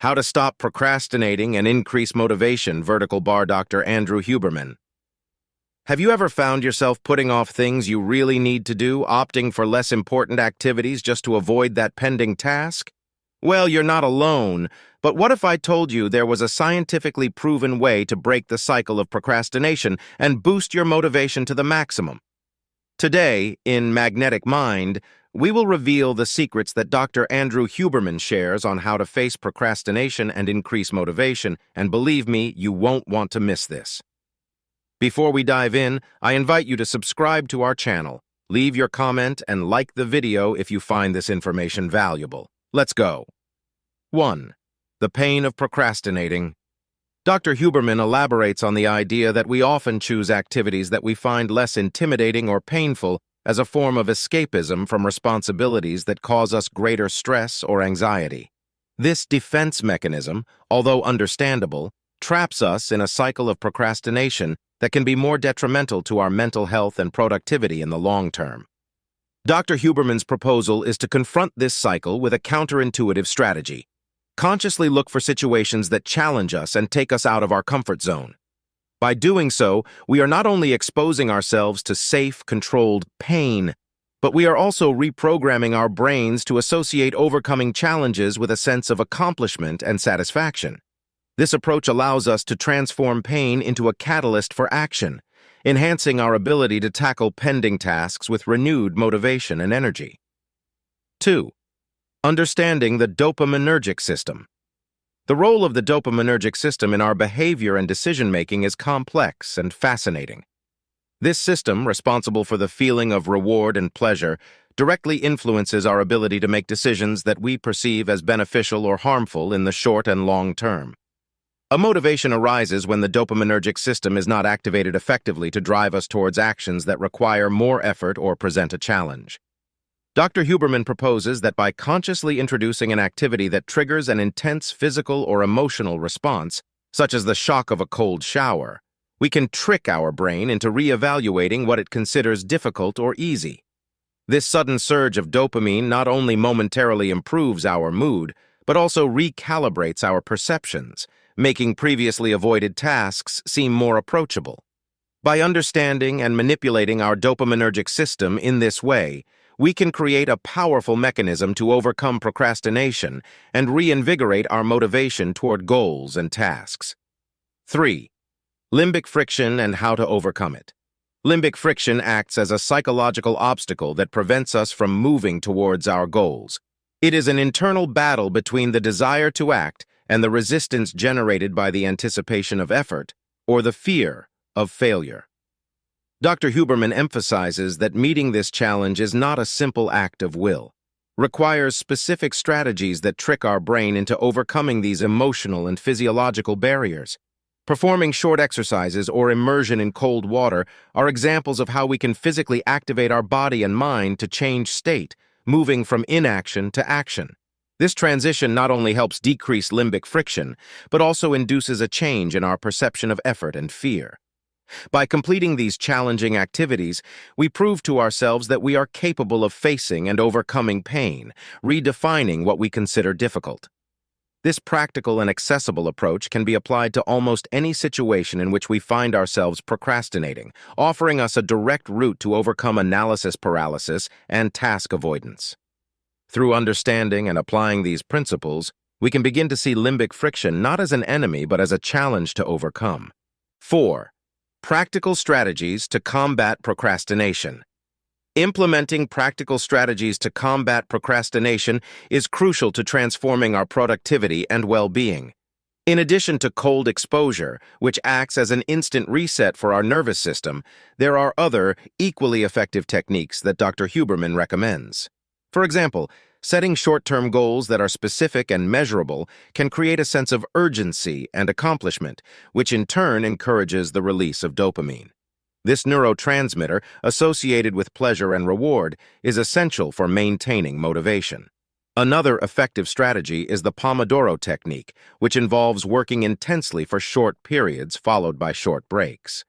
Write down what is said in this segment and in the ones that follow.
How to Stop Procrastinating and Increase Motivation, vertical bar Dr. Andrew Huberman. Have you ever found yourself putting off things you really need to do, opting for less important activities just to avoid that pending task? Well, you're not alone, but what if I told you there was a scientifically proven way to break the cycle of procrastination and boost your motivation to the maximum? Today, in Magnetic Mind, we will reveal the secrets that Dr. Andrew Huberman shares on how to face procrastination and increase motivation, and believe me, you won't want to miss this. Before we dive in, I invite you to subscribe to our channel, leave your comment, and like the video if you find this information valuable. Let's go. 1. The pain of procrastinating. Dr. Huberman elaborates on the idea that we often choose activities that we find less intimidating or painful as a form of escapism from responsibilities that cause us greater stress or anxiety. This defense mechanism, although understandable, traps us in a cycle of procrastination that can be more detrimental to our mental health and productivity in the long term. Dr. Huberman's proposal is to confront this cycle with a counterintuitive strategy. Consciously look for situations that challenge us and take us out of our comfort zone. By doing so, we are not only exposing ourselves to safe, controlled pain, but we are also reprogramming our brains to associate overcoming challenges with a sense of accomplishment and satisfaction. This approach allows us to transform pain into a catalyst for action, enhancing our ability to tackle pending tasks with renewed motivation and energy. 2. Understanding the dopaminergic system. The role of the dopaminergic system in our behavior and decision-making is complex and fascinating. This system, responsible for the feeling of reward and pleasure, directly influences our ability to make decisions that we perceive as beneficial or harmful in the short and long term. A motivation arises when the dopaminergic system is not activated effectively to drive us towards actions that require more effort or present a challenge. Dr. Huberman proposes that by consciously introducing an activity that triggers an intense physical or emotional response, such as the shock of a cold shower, we can trick our brain into reevaluating what it considers difficult or easy. This sudden surge of dopamine not only momentarily improves our mood, but also recalibrates our perceptions, making previously avoided tasks seem more approachable. By understanding and manipulating our dopaminergic system in this way, we can create a powerful mechanism to overcome procrastination and reinvigorate our motivation toward goals and tasks. 3. Limbic friction and how to overcome it. Limbic friction acts as a psychological obstacle that prevents us from moving towards our goals. It is an internal battle between the desire to act and the resistance generated by the anticipation of effort or the fear of failure. Dr. Huberman emphasizes that meeting this challenge is not a simple act of will. Requires specific strategies that trick our brain into overcoming these emotional and physiological barriers. Performing short exercises or immersion in cold water are examples of how we can physically activate our body and mind to change state, moving from inaction to action. This transition not only helps decrease limbic friction, but also induces a change in our perception of effort and fear. By completing these challenging activities, we prove to ourselves that we are capable of facing and overcoming pain, redefining what we consider difficult. This practical and accessible approach can be applied to almost any situation in which we find ourselves procrastinating, offering us a direct route to overcome analysis paralysis and task avoidance. Through understanding and applying these principles, we can begin to see limbic friction not as an enemy but as a challenge to overcome. 4. Practical strategies to combat procrastination. Implementing practical strategies to combat procrastination is crucial to transforming our productivity and well-being. In addition to cold exposure, which acts as an instant reset for our nervous system, there are other, equally effective techniques that Dr. Huberman recommends. For example, setting short-term goals that are specific and measurable can create a sense of urgency and accomplishment, which in turn encourages the release of dopamine. This neurotransmitter, associated with pleasure and reward, is essential for maintaining motivation. Another effective strategy is the Pomodoro technique, which involves working intensely for short periods followed by short breaks.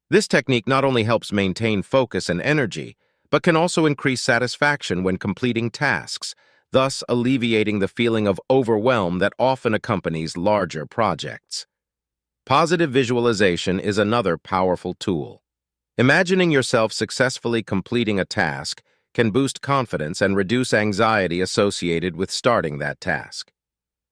This technique not only helps maintain focus and energy, but can also increase satisfaction when completing tasks, thus alleviating the feeling of overwhelm that often accompanies larger projects. Positive visualization is another powerful tool. Imagining yourself successfully completing a task can boost confidence and reduce anxiety associated with starting that task.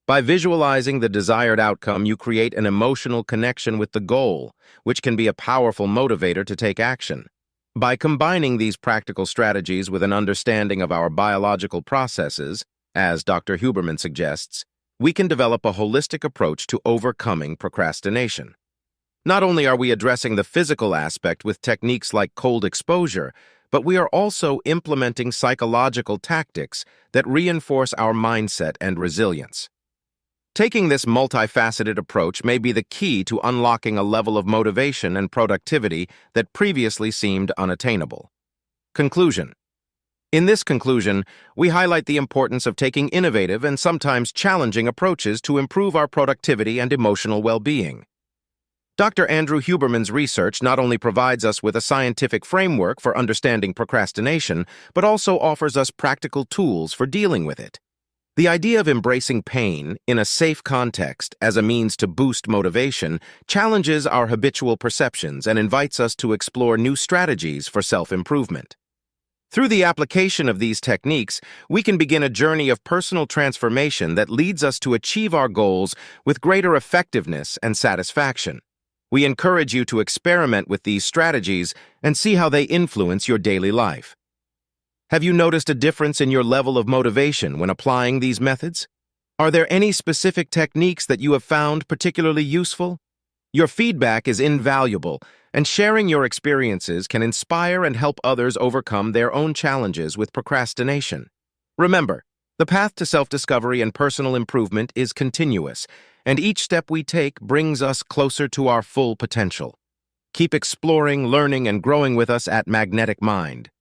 By visualizing the desired outcome, you create an emotional connection with the goal, which can be a powerful motivator to take action. By combining these practical strategies with an understanding of our biological processes, as Dr. Huberman suggests, we can develop a holistic approach to overcoming procrastination. Not only are we addressing the physical aspect with techniques like cold exposure, but we are also implementing psychological tactics that reinforce our mindset and resilience. Taking this multifaceted approach may be the key to unlocking a level of motivation and productivity that previously seemed unattainable. Conclusion. In this conclusion, we highlight the importance of taking innovative and sometimes challenging approaches to improve our productivity and emotional well-being. Dr. Andrew Huberman's research not only provides us with a scientific framework for understanding procrastination, but also offers us practical tools for dealing with it. The idea of embracing pain in a safe context as a means to boost motivation challenges our habitual perceptions and invites us to explore new strategies for self-improvement. Through the application of these techniques, we can begin a journey of personal transformation that leads us to achieve our goals with greater effectiveness and satisfaction. We encourage you to experiment with these strategies and see how they influence your daily life. Have you noticed a difference in your level of motivation when applying these methods? Are there any specific techniques that you have found particularly useful? Your feedback is invaluable, and sharing your experiences can inspire and help others overcome their own challenges with procrastination. Remember, the path to self-discovery and personal improvement is continuous, and each step we take brings us closer to our full potential. Keep exploring, learning, and growing with us at Magnetic Mind.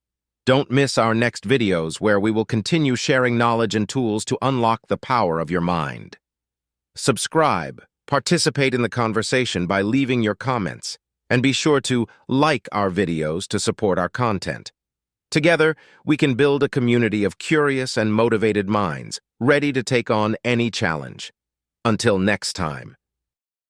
Don't miss our next videos where we will continue sharing knowledge and tools to unlock the power of your mind. Subscribe, participate in the conversation by leaving your comments, and be sure to like our videos to support our content. Together, we can build a community of curious and motivated minds, ready to take on any challenge. Until next time.